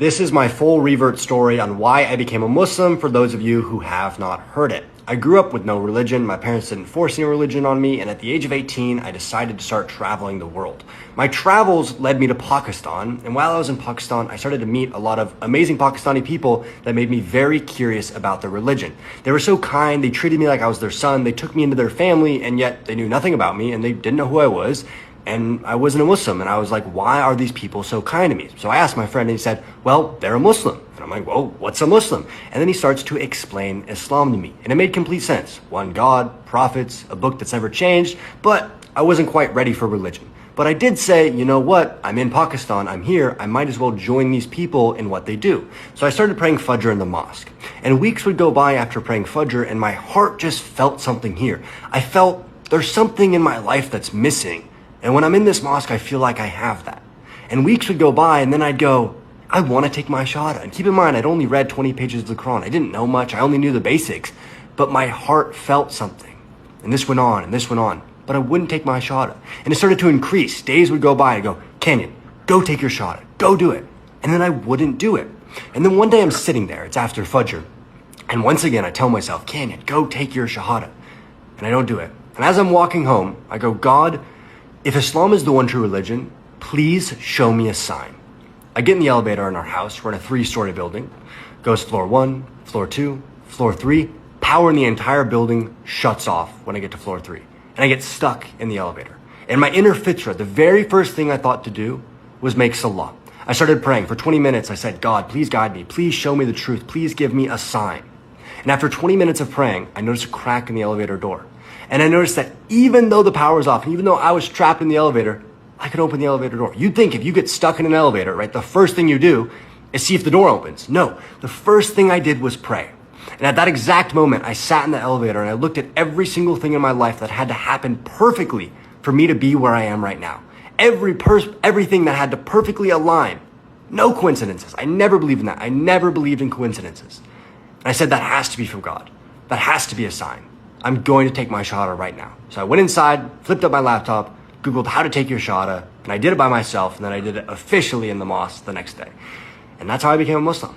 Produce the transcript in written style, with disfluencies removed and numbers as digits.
This is my full revert story on why I became a Muslim for those of you who have not heard it. I grew up with no religion, my parents didn't force any religion on me, and at the age of 18, I decided to start traveling the world. My travels led me to Pakistan, and while I was in Pakistan, I started to meet a lot of amazing Pakistani people that made me very curious about their religion. They were so kind, they treated me like I was their son, they took me into their family, and yet they knew nothing about me, and they didn't know who I was. And I wasn't a Muslim, and I was like, why are these people so kind to me? So I asked my friend, and he said, well, they're a Muslim. And I'm like, well, what's a Muslim? And then he starts to explain Islam to me, and it made complete sense. One God, prophets, a book that's never changed, but I wasn't quite ready for religion. But I did say, you know what, I'm in Pakistan, I'm here, I might as well join these people in what they do. So I started praying Fajr in the mosque. And weeks would go by after praying Fajr, and my heart just felt something here. I felt there's something in my life that's missing. And when I'm in this mosque, I feel like I have that. And weeks would go by, and then I'd go, I want to take my shahada. And keep in mind, I'd only read 20 pages of the Quran. I didn't know much. I only knew the basics. But my heart felt something. And this went on, and this went on. But I wouldn't take my shahada. And it started to increase. Days would go by, I'd go, Canyon, go take your shahada. Go do it. And then I wouldn't do it. And then one day I'm sitting there. It's after Fajr. And once again, I tell myself, Canyon, go take your shahada. And I don't do it. And as I'm walking home, I go, God, if Islam is the one true religion, please show me a sign. I get in the elevator in our house. We're in a 3-story building. Goes floor 1, floor 2, floor 3. Power in the entire building shuts off when I get to floor 3. And I get stuck in the elevator. And my inner fitra, the very first thing I thought to do was make salah. I started praying. For 20 minutes, I said, God, please guide me. Please show me the truth. Please give me a sign. And after 20 minutes of praying, I noticed a crack in the elevator door. And I noticed that even though the power was off, and even though I was trapped in the elevator, I could open the elevator door. You'd think if you get stuck in an elevator, right, the first thing you do is see if the door opens. No, the first thing I did was pray. And at that exact moment, I sat in the elevator and I looked at every single thing in my life that had to happen perfectly for me to be where I am right now. Everything that had to perfectly align. No coincidences. I never believed in that. I never believed in coincidences. And I said, that has to be from God. That has to be a sign. I'm going to take my shahada right now. So I went inside, flipped up my laptop, Googled how to take your shahada, and I did it by myself, and then I did it officially in the mosque the next day. And that's how I became a Muslim.